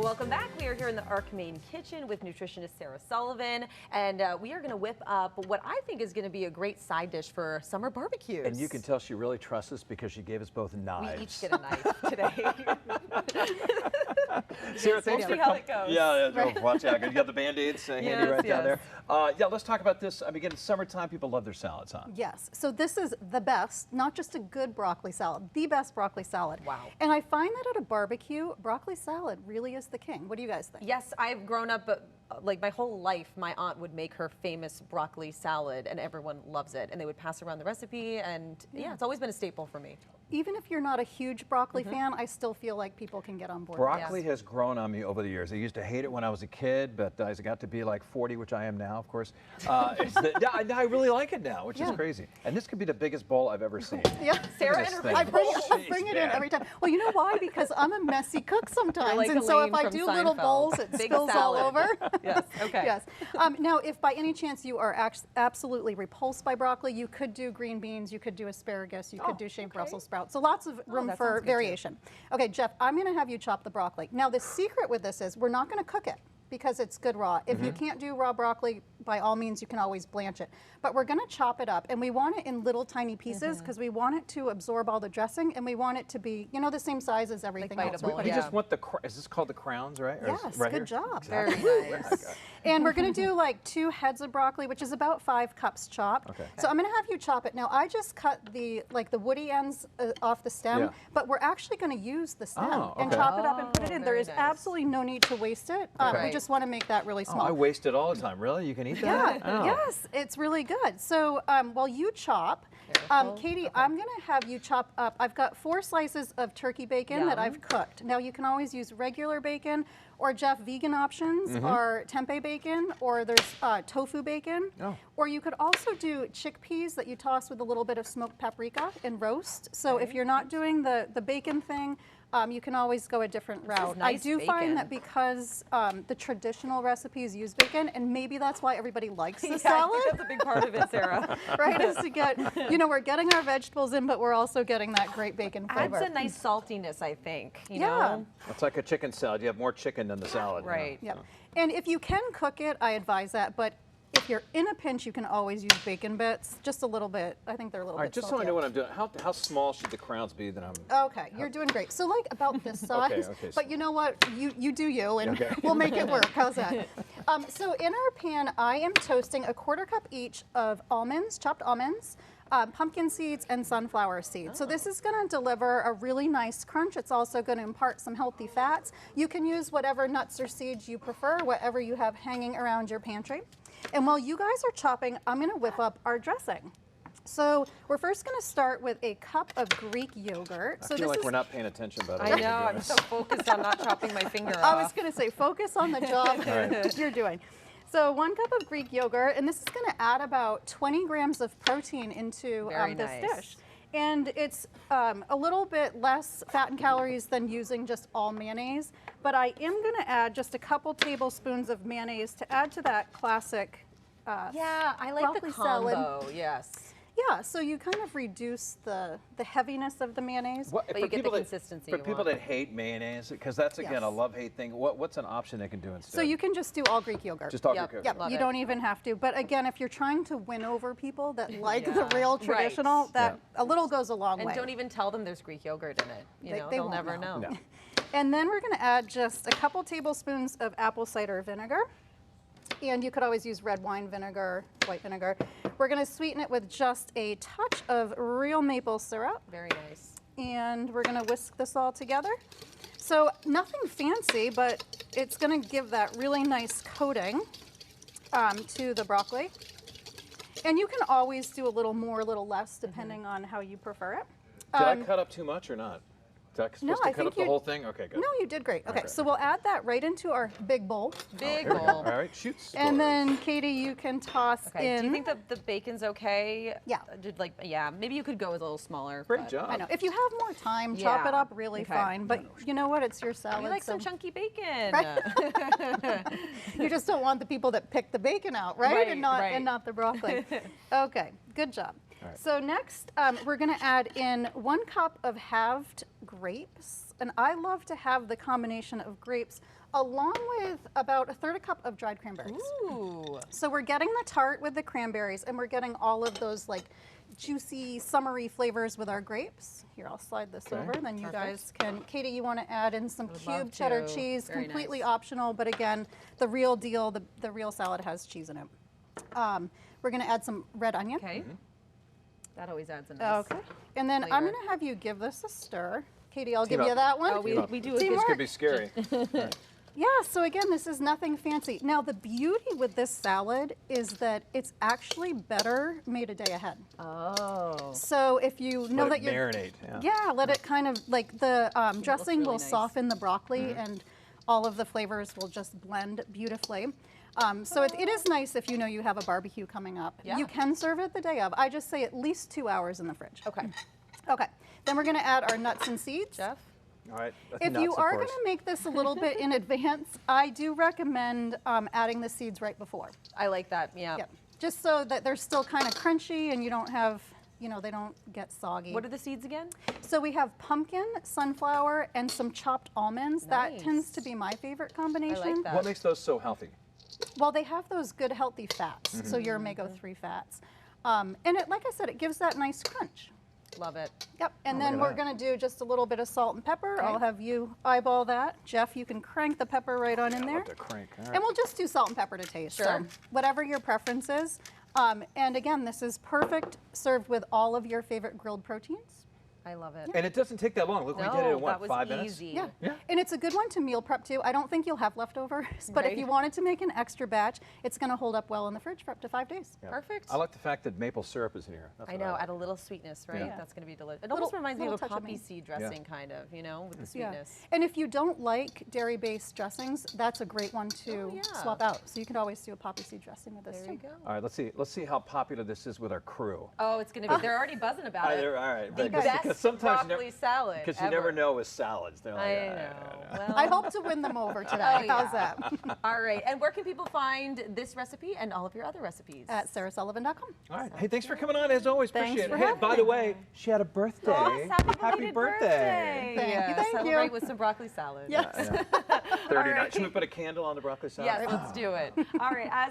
Welcome back. We are here in the Arc Maine kitchen with nutritionist Sara Sullivan, and we are going to whip up what I think is going to be a great side dish for summer barbecues. And you can tell she really trusts us because she gave us both knives. We each get a knife today. Sara, We'll see how it goes. Yeah, right? watch out. You got the Band-Aids handy right down there. Yeah, let's talk about this. I mean, again, it's summertime. People love their salads, huh? Yes. So this is the best, not just a good broccoli salad, the best broccoli salad. Wow. And I find that at a barbecue, broccoli salad really is the king. What do you guys think? Yes, I've grown up, like my whole life, my aunt would make her famous broccoli salad, and everyone loves it. And they would pass around the recipe, and yeah, it's always been a staple for me. Even if you're not a huge broccoli fan, I still feel like people can get on board. Broccoli has grown on me over the years. I used to hate it when I was a kid, but as I got to be like 40, which I am now, of course, I really like it now, which is crazy. And this could be the biggest bowl I've ever seen. Yeah, Sarah and her I bring it in every time. Well, you know why? Because I'm a messy cook sometimes, like and so if Elaine I from do little Seinfeld. bowls, it Big spills all salad. over. Yes. Okay. Yes. Now, if by any chance you are absolutely repulsed by broccoli, you could do green beans, you could do asparagus, you could do shaved Brussels sprouts. So lots of room for variation. Okay, Jeff, I'm going to have you chop the broccoli. Now, the secret with this is we're not going to cook it because it's good raw. If you can't do raw broccoli, by all means, you can always blanch it. But we're going to chop it up, and we want it in little tiny pieces because we want it to absorb all the dressing, and we want it to be, you know, the same size as everything else. biteable, You just want the, is this called the crowns, right? Or Yes, right good here? job. Exactly. Very nice. And we're going to do like 2 heads of broccoli, which is about 5 cups chopped. Okay. So I'm going to have you chop it. Now, I just cut the woody ends off the stem, but we're actually going to use the stem and chop it up and put it in. There very is nice. absolutely no need to waste it. We just want to make that really small. I waste it all the time. Really? You can eat that? Yeah, yes, it's really good. So while you chop, Katie, I'm going to have you chop up. I've got 4 slices of turkey bacon that I've cooked. Now, you can always use regular bacon, or Jeff, vegan options are tempeh bacon, or there's tofu bacon. Or you could also do chickpeas that you toss with a little bit of smoked paprika and roast. So if you're not doing the bacon thing, you can always go a different route. Nice I do find that because the traditional recipes use bacon, and maybe that's why everybody likes the salad. I think that's a big part of it, Sarah. Right, is to get, you know, we're getting our vegetables in, but we're also getting that great bacon flavor. Adds a nice saltiness, I think. You Yeah. know? It's like a chicken salad. You have more chicken than the salad. you know? Right. Yep. And if you can cook it, I advise that, but if you're in a pinch, you can always use bacon bits, just a little bit. I think they're a little All right, bit just so I salty. know what I'm doing, how small should the crowns be that I'm... Okay, you're doing great. So like about this size, okay. but you know what? You do you, and we'll make it work. How's that? So in our pan, I am toasting a 1/4 cup each of almonds, chopped almonds, pumpkin seeds, and sunflower seeds. So this is going to deliver a really nice crunch. It's also going to impart some healthy fats. You can use whatever nuts or seeds you prefer, whatever you have hanging around your pantry. And while you guys are chopping, I'm going to whip up our dressing. So we're first going to start with a cup of Greek yogurt. I feel like we're not paying attention, but I know. I'm so focused on not chopping my finger off. I was going to say, focus on the job you're doing. So 1 cup of Greek yogurt, and this is going to add about 20 grams of protein into this dish. And it's a little bit less fat and calories than using just all mayonnaise, but I am going to add just a couple tablespoons of mayonnaise to add to that classic yeah, I like the broccoli combo. salad. Yes. Yeah, so you kind of reduce the heaviness of the mayonnaise. But you get the consistency For you people want. that hate mayonnaise, because that's, again, a love-hate thing, what's an option they can do instead? So you can just do all Greek yogurt. Just all Greek yogurt. Yep, Love you it. don't even have to. But again, if you're trying to win over people that like the real traditional, that a little goes a long way. And don't even tell them there's Greek yogurt in it. You know, they they'll won't never know. know. No. And then we're going to add just a couple tablespoons of apple cider vinegar. And you could always use red wine vinegar, white vinegar. We're going to sweeten it with just a touch of real maple syrup. Very nice. And we're going to whisk this all together. So nothing fancy, but it's going to give that really nice coating to the broccoli. And you can always do a little more, a little less, depending on how you prefer it. Did I cut up too much or not? Is that supposed to I cut think up the whole thing? Okay, good. No, you did great. Okay, so we'll add that right into our big bowl. Big Here we go. bowl. All right, shoot. And then, Katie, you can toss in. Do you think that the bacon's okay? Yeah. Yeah, maybe you could go with a little smaller. Great but- job. I know. If you have more time, chop it up really fine. But you know what? It's your salad. We like some chunky bacon. Right. You just don't want the people that pick the bacon out, right? And not the broccoli. Okay, good job. Right. So next, we're going to add in 1 cup of halved grapes. And I love to have the combination of grapes along with about 1/3 cup of dried cranberries. Ooh. So we're getting the tart with the cranberries, and we're getting all of those like juicy, summery flavors with our grapes. Here, I'll slide this over, then you guys can. Katie, you want to add in some would love cubed cheddar to. cheese, Very completely nice. optional, but again, the real deal, the real salad has cheese in it. We're going to add some red onion. Okay. That always adds a nice. Okay. And then I'm flavor. going to have you give this a stir. Katie, I'll Team give you up. that one. Oh, we do a This good Teamwork. could be scary. Yeah, so again, this is nothing fancy. Now, the beauty with this salad is that it's actually better made a day ahead. Oh. So if you know Let that it you're marinate. Yeah, let it kind of, like the dressing really will nice. soften the broccoli and all of the flavors will just blend beautifully. So it is nice if you know you have a barbecue coming up. Yeah. You can serve it the day of. I just say at least 2 hours in the fridge. Okay. Okay, then we're gonna add our nuts and seeds. Jeff? All right. If nuts, you of are course. gonna make this a little bit in advance, I do recommend adding the seeds right before. I like that. Yeah. Yep. Just so that they're still kind of crunchy and you don't have, you know, they don't get soggy. What are the seeds again? So we have pumpkin, sunflower, and some chopped almonds. That Nice. tends to be my favorite I combination. like that. What makes those so healthy? Well, they have those good healthy fats, so your omega-3 fats. And it, like I said, it gives that nice crunch. Love it. Yep, and Oh, then look we're at that. gonna do just a little bit of salt and pepper. Okay. I'll have you eyeball that. Jeff, you can crank the pepper right on in I there. love to crank. All right. And we'll just do salt and pepper to taste. Sure. So whatever your preference is. And again, this is perfect served with all of your favorite grilled proteins. I love it. And it doesn't take that long. Look, we did it No, in what, that was 5 minutes? easy. Yeah. Yeah. And it's a good one to meal prep too. I don't think you'll have leftovers, but if Right. you wanted to make an extra batch, it's going to hold up well in the fridge for up to 5 days. Yeah. Perfect. I like the fact that maple syrup is in here. That's I what know, like. add a little sweetness, right? Yeah. That's going to be delicious. It almost reminds me of a little touch of poppy mint. seed dressing, kind of, you know, with the Yeah. sweetness. And if you don't like dairy-based dressings, that's a great one to yeah. swap out. So you could always do a poppy seed dressing with this There you too. go. All right, let's see how popular this is with our crew. Oh, it's going to be, they're already buzzing about it. All right. The because best sometimes broccoli salad because you never ever. know with salads. They're like, I "Ah, know. Well, I hope to win them over today. Oh, How's yeah. that? all right. And where can people find this recipe and all of your other recipes? At sarasullivan.com. All right. Hey, thanks for coming on as always. Thanks Appreciate for it. Hey, having by me. the way, she had a birthday. Yes, happy birthday. Thank you, Yeah, thank you. celebrate with some broccoli salad. Yes. Yeah. 39. Should we put a candle on the broccoli salad? Yes, let's do it. All right. As